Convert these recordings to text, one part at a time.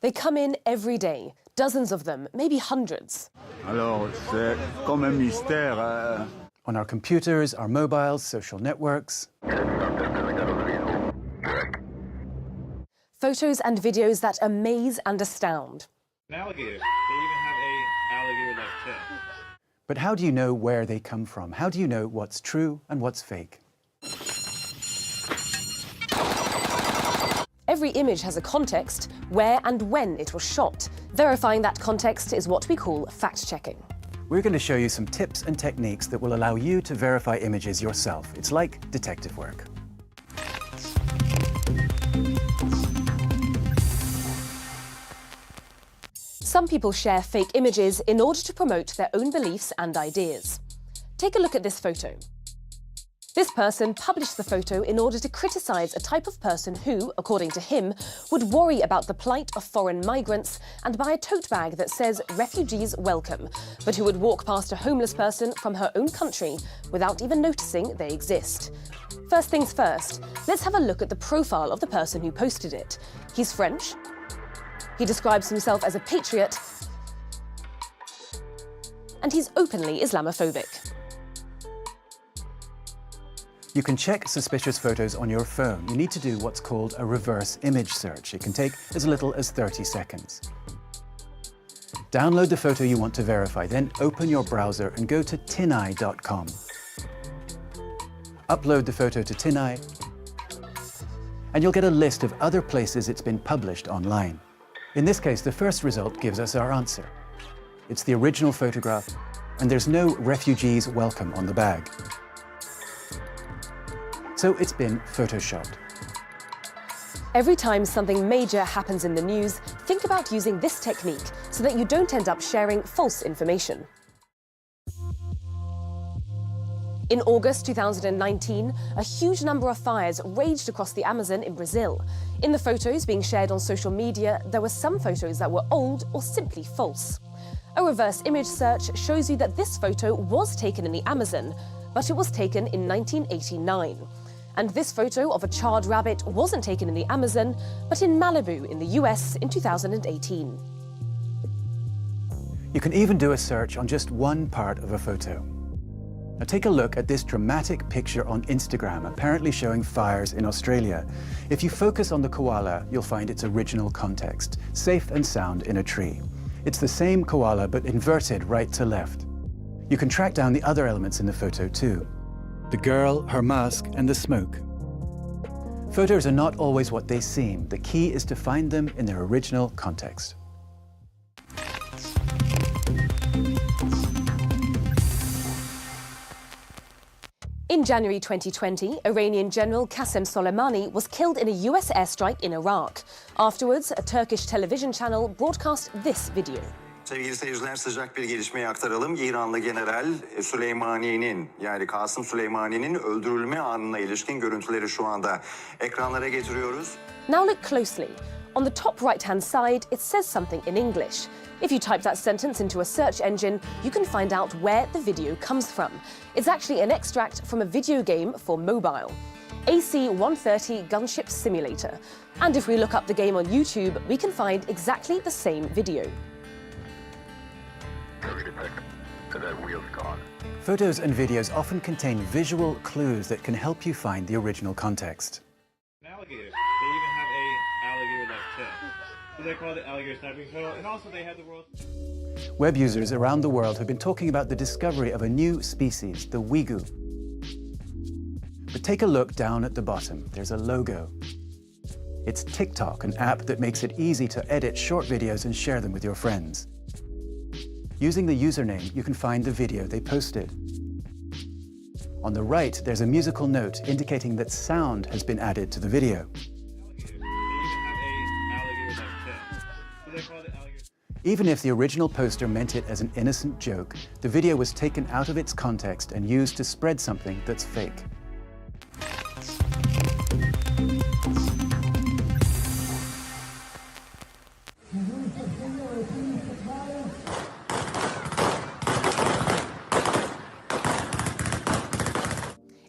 They come in every day, dozens of them, maybe hundreds. Alors, c'est comme un mystère. On our computers, our mobiles, social networks. Photos and videos that amaze and astound. An alligator. They even have a alligator-like tail. But how do you know where they come from? How do you know what's true and what's fake? Every image has a context, where and when it was shot. Verifying that context is what we call fact-checking. We're going to show you some tips and techniques that will allow you to verify images yourself. It's like detective work. Some people share fake images in order to promote their own beliefs and ideas. Take a look at this photo. This person published the photo in order to criticize a type of person who, according to him, would worry about the plight of foreign migrants and buy a tote bag that says "Refugees Welcome," but who would walk past a homeless person from her own country without even noticing they exist. First things first, let's have a look at the profile of the person who posted it. He's French. He describes himself as a patriot, and he's openly Islamophobic. You can check suspicious photos on your phone. You need to do what's called a reverse image search. It can take as little as 30 seconds. Download the photo you want to verify, then open your browser and go to tineye.com. Upload the photo to Tineye, and you'll get a list of other places it's been published online. In this case, the first result gives us our answer. It's the original photograph, and there's no "Refugees Welcome" on the bag. So it's been photoshopped. Every time something major happens in the news, think about using this technique so that you don't end up sharing false information. In August 2019, a huge number of fires raged across the Amazon in Brazil. In the photos being shared on social media, there were some photos that were old or simply false. A reverse image search shows you that this photo was taken in the Amazon, but it was taken in 1989. And this photo of a charred rabbit wasn't taken in the Amazon, but in Malibu in the US in 2018. You can even do a search on just one part of a photo. Now take a look at this dramatic picture on Instagram, apparently showing fires in Australia. If you focus on the koala, you'll find its original context, safe and sound in a tree. It's the same koala, but inverted right to left. You can track down the other elements in the photo too. The girl, her mask, and the smoke. Photos are not always what they seem. The key is to find them in their original context. In January 2020, Iranian General Qasem Soleimani was killed in a US airstrike in Iraq. Afterwards, a Turkish television channel broadcast this video. Sevgili seyirciler, sıcak bir gelişmeyi aktaralım. İranlı General Süleymani'nin, yani Kasım Süleymani'nin öldürülme anına ilişkin görüntüleri şu anda ekranlara getiriyoruz. Now look closely. On the top right-hand side, it says something in English. If you type that sentence into a search engine, you can find out where the video comes from. It's actually an extract from a video game for mobile, AC-130 Gunship Simulator. And if we look up the game on YouTube, we can find exactly the same video. Photos and videos often contain visual clues that can help you find the original context. An alligator. They even have a alligator-like tail. So they call it alligator snapping turtle, and also they have the world's... Web users around the world have been talking about the discovery of a new species, the Wigu. But take a look down at the bottom. There's a logo. It's TikTok, an app that makes it easy to edit short videos and share them with your friends. Using the username, you can find the video they posted. On the right, there's a musical note indicating that sound has been added to the video. Even if the original poster meant it as an innocent joke, the video was taken out of its context and used to spread something that's fake.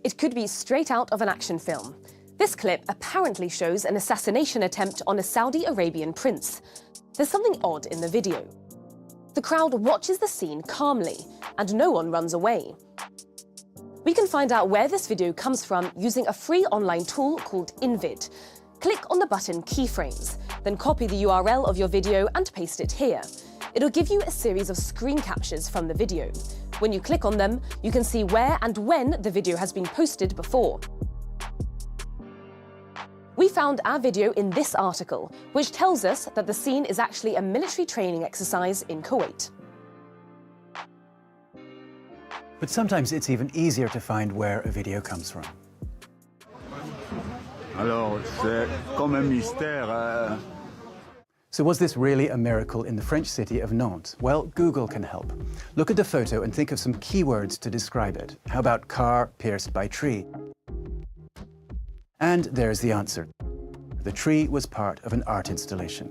It could be straight out of an action film. This clip apparently shows an assassination attempt on a Saudi Arabian prince. There's something odd in the video. The crowd watches the scene calmly, and no one runs away. We can find out where this video comes from using a free online tool called Invid. Click on the button Keyframes, then copy the URL of your video and paste it here. It'll give you a series of screen captures from the video. When you click on them, you can see where and when the video has been posted before. We found our video in this article, which tells us that the scene is actually a military training exercise in Kuwait. But sometimes it's even easier to find where a video comes from. Alors, c'est comme un mystère. So was this really a miracle in the French city of Nantes? Well, Google can help. Look at the photo and think of some keywords to describe it. How about car pierced by tree? And there's the answer. The tree was part of an art installation.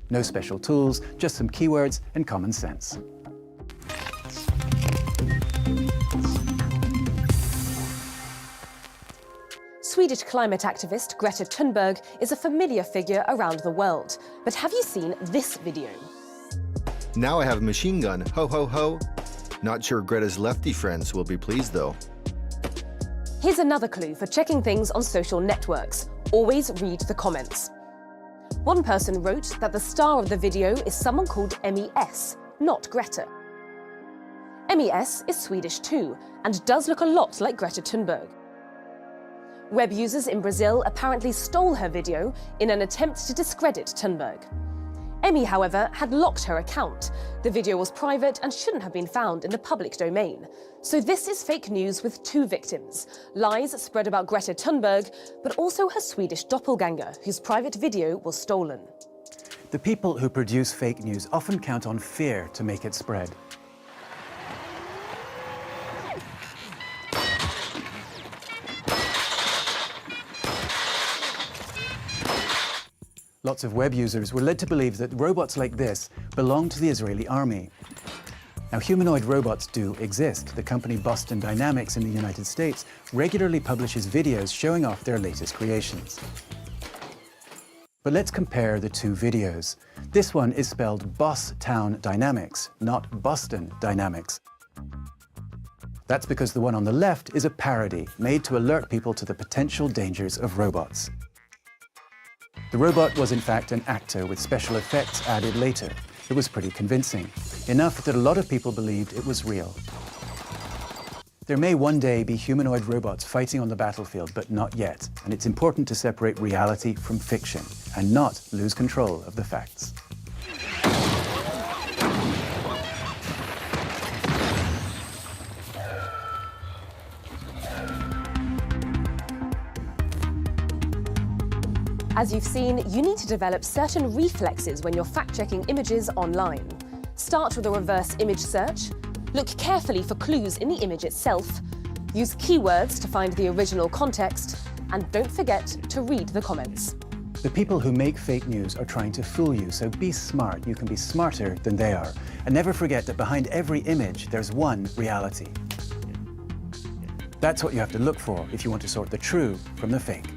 No special tools, just some keywords and common sense. Swedish climate activist Greta Thunberg is a familiar figure around the world. But have you seen this video? Now I have a machine gun. Ho, ho, ho. Not sure Greta's lefty friends will be pleased, though. Here's another clue for checking things on social networks. Always read the comments. One person wrote that the star of the video is someone called Emelie, not Greta. Emelie is Swedish too, and does look a lot like Greta Thunberg. Web users in Brazil apparently stole her video in an attempt to discredit Thunberg. Emelie, however, had locked her account. The video was private and shouldn't have been found in the public domain. So this is fake news with two victims. Lies spread about Greta Thunberg, but also her Swedish doppelganger, whose private video was stolen. The people who produce fake news often count on fear to make it spread. Lots of web users were led to believe that robots like this belong to the Israeli army. Now, humanoid robots do exist. The company Boston Dynamics in the United States regularly publishes videos showing off their latest creations. But let's compare the two videos. This one is spelled Boss Town Dynamics, not Boston Dynamics. That's because the one on the left is a parody made to alert people to the potential dangers of robots. The robot was in fact an actor with special effects added later. It was pretty convincing, enough that a lot of people believed it was real. There may one day be humanoid robots fighting on the battlefield, but not yet. And it's important to separate reality from fiction and not lose control of the facts. As you've seen, you need to develop certain reflexes when you're fact-checking images online. Start with a reverse image search, look carefully for clues in the image itself, use keywords to find the original context, and don't forget to read the comments. The people who make fake news are trying to fool you, so be smart. You can be smarter than they are. And never forget that behind every image, there's one reality. That's what you have to look for if you want to sort the true from the fake.